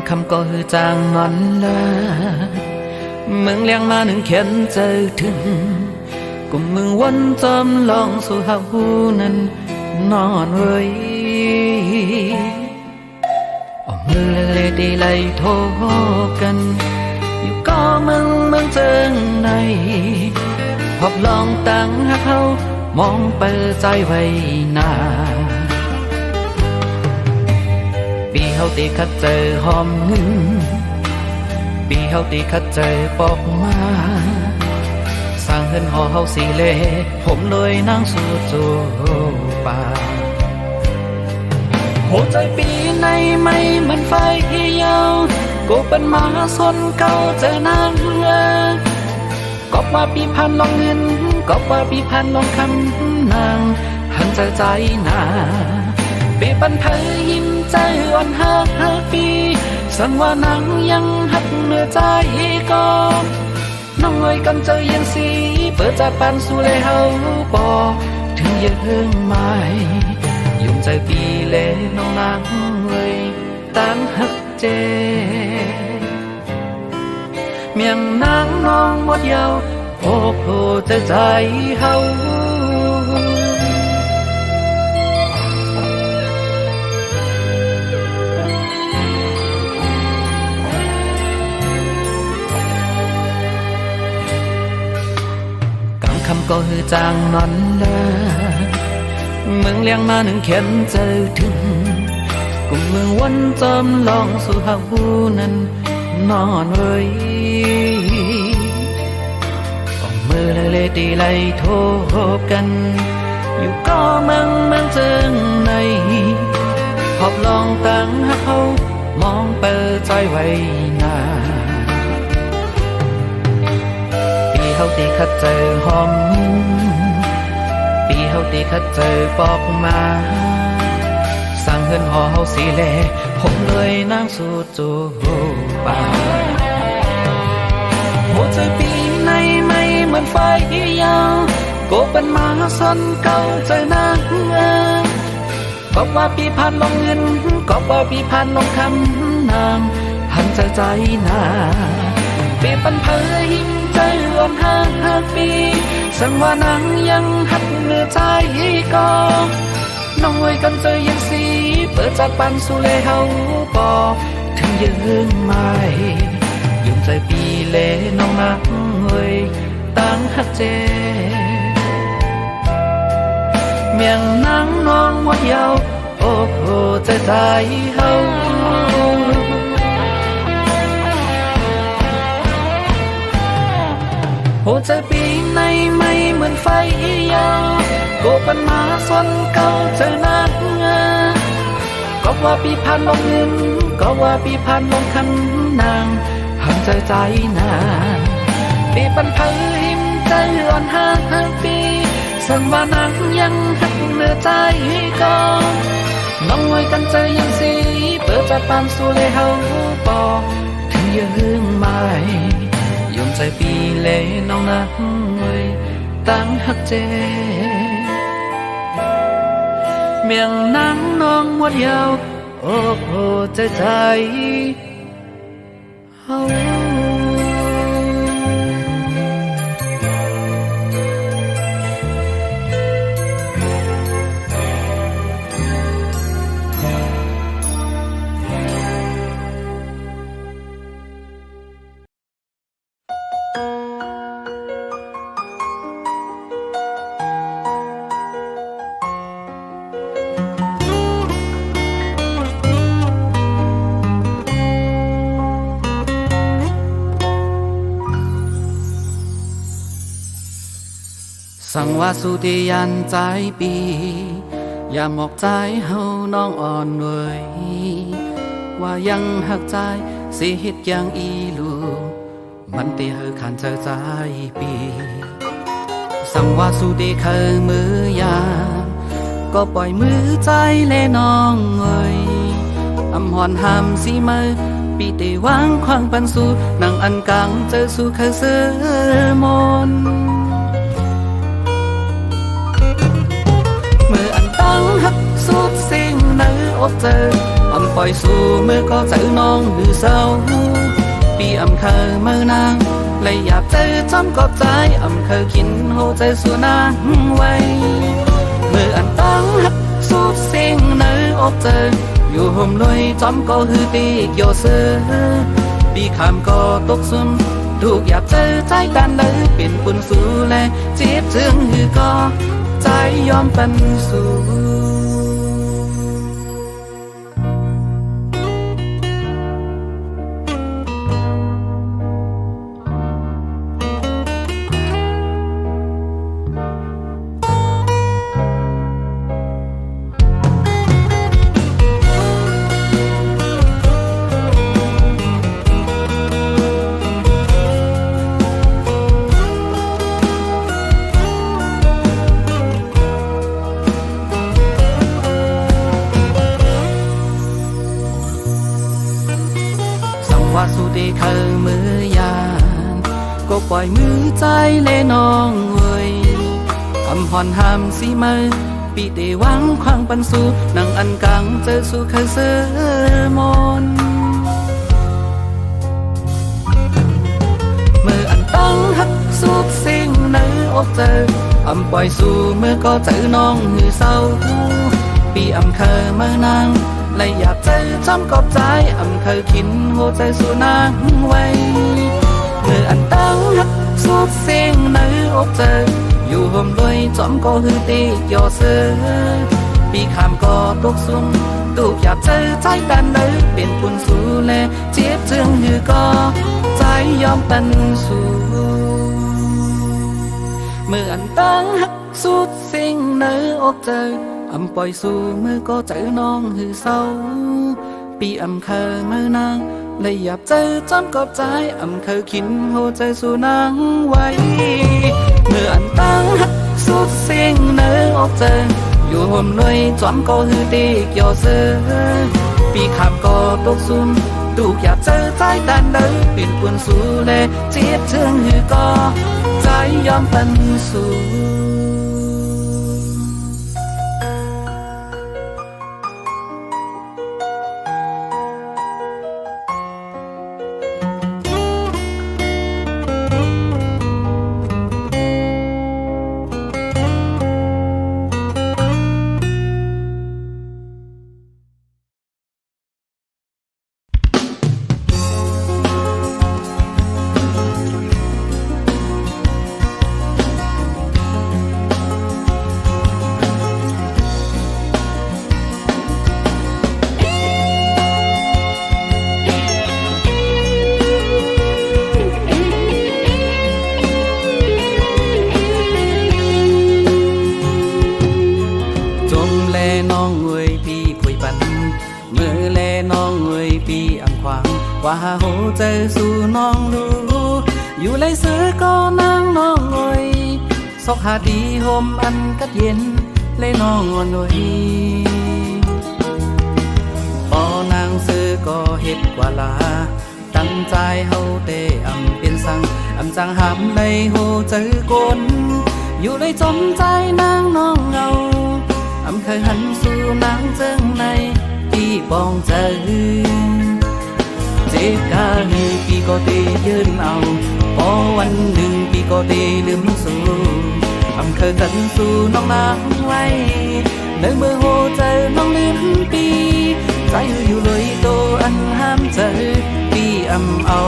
คำก็คือจางงอนละมึงเลี้ยงมาหนึ่งเขียนเจอถึงกุมมึงวนจอมลองสู่หาหูนั้นนอนเว้ยเอามือเล่ดีไล่โทรกันอยู่ก็มึงเจิงในพบลองตั้งหักเขามองเปิดใจไว้นาปีเฮาตีคัดเจอหอมเงินปีเฮาตีคัดเจอปอกมาสร้างเฮือนหอเฮาสีเล่ผมเลยนั่งสู่จูป่าหัวใจปีในไม่เหมือนไฟยาวกูเป็นหมาสนเก่าเจอนางก็ว่าปีพันลองเงินก็ว่าปีพันลองคำนางหันใจนาปีปันเธอยิ้มใจอ่อนหักปีสังว่านางยังหักเนื้อใจก็น้องเอ้ยกันเจอยังสีเปิดจากปันสู่เลยเฮาปอถึงยังไม่ยุ่งใจปีเลน้องนางเอ้ยตั้งหักเจเมียงนางน้องหมดยาวโอ้โหใจเฮากำคำก็คือจางนอนละมึงเลี้ยงมาหนึ่งเขียนเจอถึงกุมมึงวนจอมลองสู่หาหูนั้นนอนเว้ยก็มือเล่ดีไล่โทรกันอยู่ก็มึงเจิงในพบลองตั้งหักเขามองเปิดใจไว้นาปีเฮาตีคัดเจอหอมปีเฮาตีคัดเจอปอกมาสร้างเฮือนหอเฮาสีเล่ผมเลยนั่งสู่จูป่าหัวใจปีในไม่เหมือนไฟยาวก็เป็นหมาสนเก่าใจนางก็ว่าปีพันลองเงินก็ว่าปีพันลองคำนางหันใจนาปีปันเผยหิ้มใจอ่อนหักปีสังว่านางยังหักเนื้อใจก็น้องเอ้ยกันเจอยังสีเปิดจากปันสู่เลยเฮาปอถึงยังไม่ยุ่งใจปีเลน้องนางเอ้ยตั้งหักเจเมียงนางน้องหมดยาวโอ้โหใจเฮาหัวใจปีในไม่เหมือนไฟยาวก็เป็นหมาสนเก่าเจอนางก็ว่าปีพันลงเงินก็ว่าปีพันลงคำนางหันใจนาปีปันเผยหิมใจอ่อนหักปีสังว่านางยังหักเนื้อใจก็น้องไว้กันใจยังสีเปิดจากปันสู่เลยเฮาปอถึงยังไม่ยุ่งใจปีเลน้องนางเอ้ยตั้งหักเจเมียงนางน้องหมดยาวโอ้โหใจเฮาสั่งว่าสุติยันใจปีอย่าหมอกใจเฮาน้องอ่อนเว้ยว่ายังหักใจสิเฮ็ดอย่างอีลูมันตีเฮาขันเจอใจปีสั่งว่าสุติเคยมือยาก็ปล่อยมือใจแลน้องเอ้ยอำหอนห้ามสิมือปีเตวางควางปันสู่นั่งอันกลางเจอสู่เคยเสือมนมืออันตั้งหักสุดสิ่งในอกเจอ อำปล่อยสู่เมื่อก็เจอน้องหือเศร้าปีอำเคยเมื่อนางเลยอยากเจอจำกอบใจอำเคยกินโหใจสู่นางไว้เมื่ออันตั้งหักสุดเสียงเนื้ออกเจออยู่ห่มลอยจอมก็ฮือปีกโยเสือปีขามก็ตกซุ่มถูกอยากเจอใจกันเลยเป็นปุ่นสู่แลเจ็บเจืองฮือก็ใจยอมเป็นสู่ว่าสุดที่เคยมือยานก็ปล่อยมือใจเล่น้องเว้ยคำหอนห้ามสีมือปีเดหวังควางปันสู่นั่งอันกังเจอสู่เคยเสือมนเมื่ออันตั้งหักสุดสิ่งในอกเจออำปล่อยสู่เมื่อก็เจอน้องหือเศร้าปีอำเคยเมื่อนางเลยอยากเจอจำกอบใจอำเคยคินโหใจสู่นางไว้เมื่ออันตั้งหักสุดเสียงในอกเจออยู่ห่มลอยจอมก็ฮือตียอเสือปีขามก็ตกซุ่มตูกอยากเจอใจกันเลยเป็นปุ่นสู่แลเจ็บเจืองฮือก็ใจยอมเป็นสู่เมื่ออันตั้งหักสุดเสียงในอกเจออำปล่อยสู่เมื่อก็เจอน้องหือเศร้าปีอำเคยเมื่อนางเลยอยากเจอจอมกอบใจอำเคยคินโหใจสู่นางไว้เมื่ออันตั้งหักสุดเสียงเนื้ออกเจออยู่ห่มลอยจอมก็ฮือตีกยอเสือปีขามก็ตกซุ่มตูกอยากเจอใจดันเดินเป็นปุ่นสู่แลเจ็บเชืองหือก็ใจยอมเป็นสู่ว่าโหใจสู่น้องดูอยู่ไรเสือก็นางน้องงอยซอกหาดีโฮมอันกัดเย็นเลยน้องงอนหน่อยพอนางเสือก็เฮ็ดกว่าลาตั้งใจเฮาเตอำเป็นสังอำจังหามเลยโหใจกนอยู่ไรจมใจนางน้องเงาอำเคยหันสู่นางเจิงในที่ปองใจเจ็บกาหือปีก็ตียืนเอาพอวันหนึ่งปีก็ตีลืมสู่อำเคยกันสู่น้องนางไว้ในเมื่อโหใจน้องลืมปีใจอยู่เลยโตอันห้ามใจปีอำเอา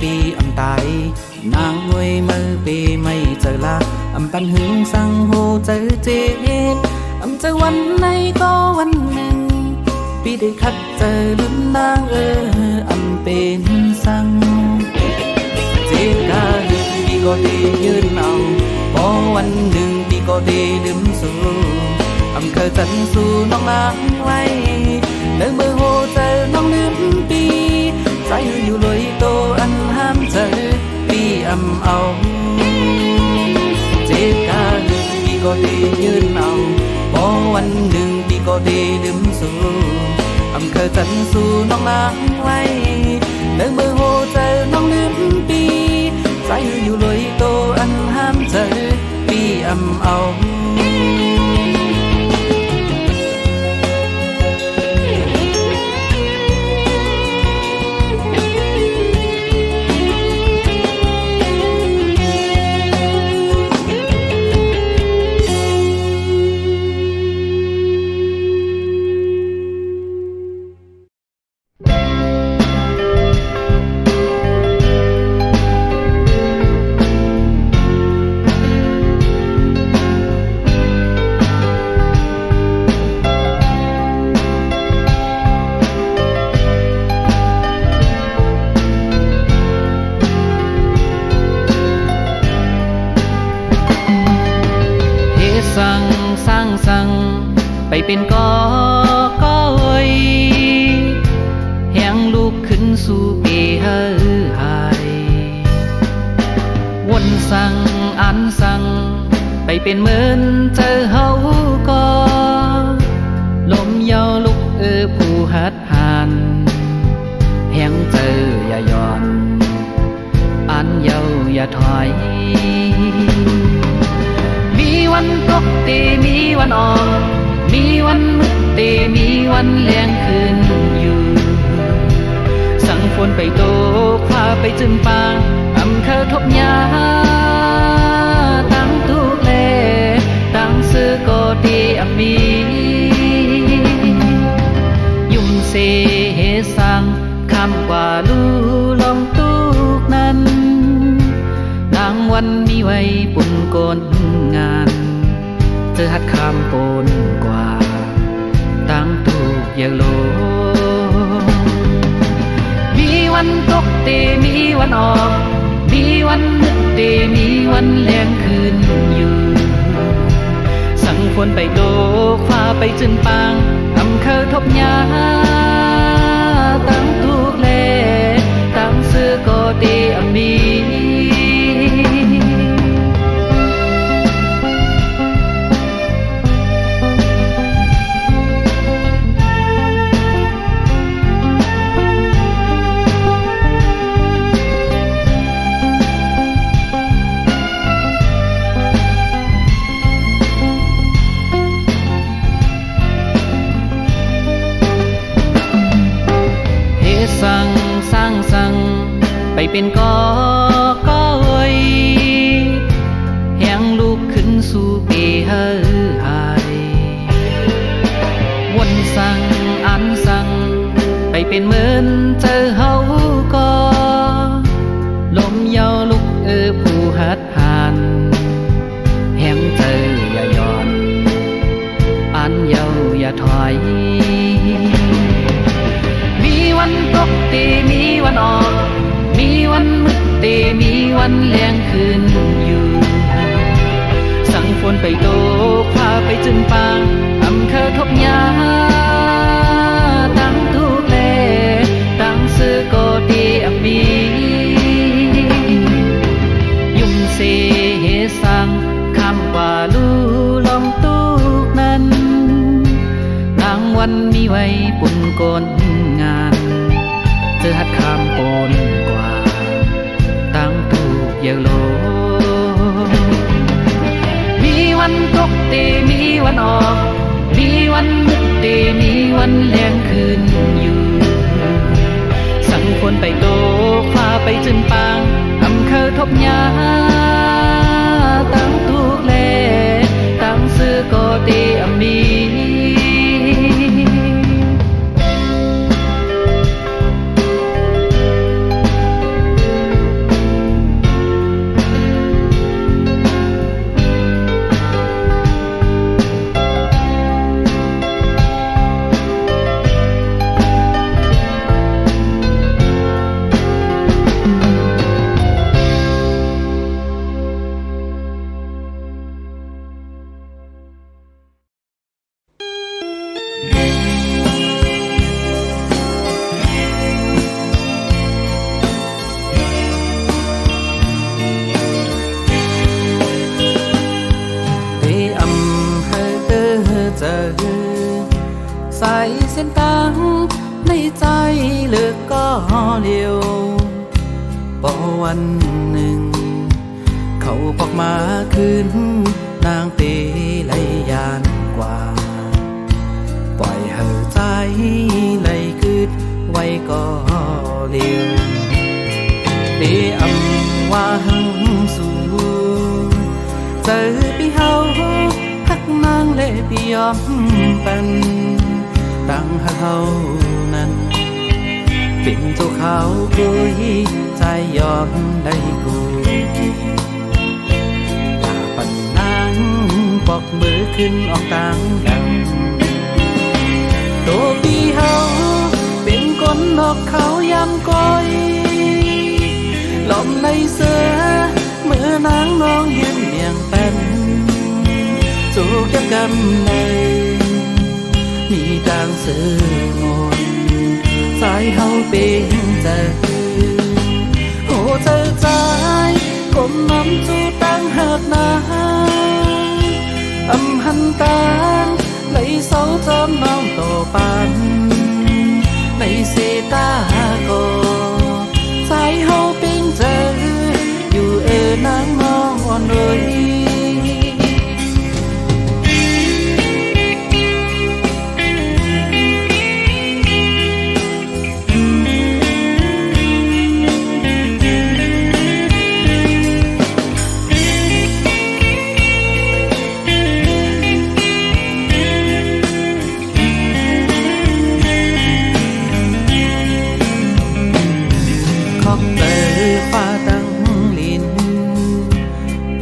ปีอำตายนางงวยมือปีไม่เจอละอำปันหึงสั่งโหเจอเจ็บอำเจอวันไหนก็วันหนึ่งปีได้คัดเจอลืมนางอำเป็นสั่งเจ็บกาหึงปีก็ดียืนเอาพอวันหนึ่งปีก็ดีลืมสู่อำเคยจันสู่น้องนางไว้ในมือโหเจอน้องลืมปี ใจอยู่เลยโตอันห้ามใจปีอำเอาเจ็บกาหนึ่งปีก็ดียืนเอาพอวันหนึ่งปีก็ดีลืมสู่อำเคยจันสู่น้องนางไว้เมื่อโหเจอน้องลืมปีใจอยู่เลยโตอันห้ามใจปีอำเอาสั่งไปเป็นกอก้อยแหงลูกขึ้นสู่เอเฮหายวนสั่งอันสั่งไปเป็นเหมือนเจอเฮาก็ลมเยาลุกผู้หัดหานแหงเจออย่าย่อนอันเยาอย่าถอยมีวันตกเตมีวันออกมีวันมืดเตมีวันแลงคืนอยู่สั่งฝนไปโตพาไปจึงป่าอำเคอทบยาตั้งทุกเลตั้งซื้อก็ดีอำมียุ่มเสสังคำกว่าลูลองตุกนั้นนางวันมีไว้ปุ่นโกนงานเจอหัดคำปนกว่าตั้งถูกอย่างโลมีวันตกเตมีวันออกมีวันนึกเตมีวันแลงคืนอยู่สั่งฝนไปโตฟ้าไปจึงปางอำเคอทบยาตั้งถูกเลตั้งซื้อก็ดีอำมีสั่งไปเป็นกอก้อยแหงลูกขึ้นสู่เอเฮหายวนสั่งอันสั่งไปเป็นเหมือนเจอเฮาก็ลมเยาลุกผู้หัดหานแหงเจออย่าย่อนอันเยาอย่าถอยมีวันตกเตมีวันออกมีวันมืดเตมีวันแลงคืนอยู่สั่งฝนไปโตพาไปจึงปางอำเคอทบยาตั้งทุกเลตั้งซื้อก็ดีอำมียุ่มเสสังคำว่าลูลองตุกนั้นนางวันมีไว้ปุ่นโกนงานเจอหัดคำปนกว่าตั้งถูกอย่างโลมีวันตกเตมีวันออกมีวันมืดเตมีวันแลงคืนอยู่สั่งฝนไปโตฟ้าไปจึงปางอำเคอทบยาตั้งถูกเลตั้งซื้อก็ดีอำมี เลียวพอวันหนึ่งเขาบอกมาคืนนางเปไหลยานกว่าปล่อยให้ใจไหลคืดไว้ก็เลียวเดอำว่าหังสู่เจอพี่เฮาหักนางเล่พี่ยอมเป็นตั้งหักเฮานั้นเป็นตัวเขาคุยใจยอมได้กูตาปันนางปอกมือขึ้นออกต่างดังตัวพี่เฮาเป็นคนนอกเขายำก้อยลมในเสือเมื่อนางน้องยืนเมียงเป็นจูกยับกำในมีดังเสืองนสายเฮาเป็นเจอโหเธอใจก้มน้ำจูตั้งหักนาหันตาไหลเสาจอมน้องโตปันในเสตาโกสายเฮาเป็นเจออยู่นางน้องอ่อนเลย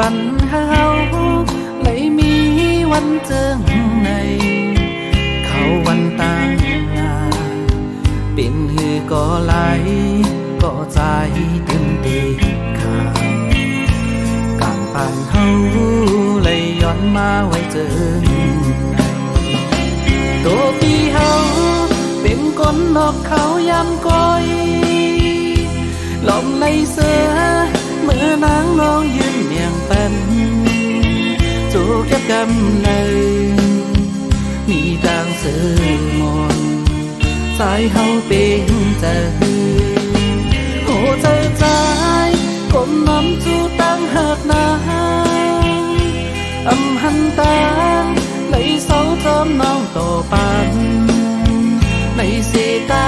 ปัญหาเลยมีวันเจิงในเขาวันต่างงานเป็นหือก็ไหลก็ใจเต็มตีขาการปานเฮาเลยย้อนมาไว้เจิงในตัวพี่เฮาเป็นคนนอกเขายำก้อยลมในเสือเมื่อนางน้องยืนเมียงเป็นจูกยับกำในมีดังเสือมนสายเฮาเป็นเจอโหใจใจก้มน้ำจูตั้งหักนาหันตาไหลเสาจอมน้องโตปันในเสตา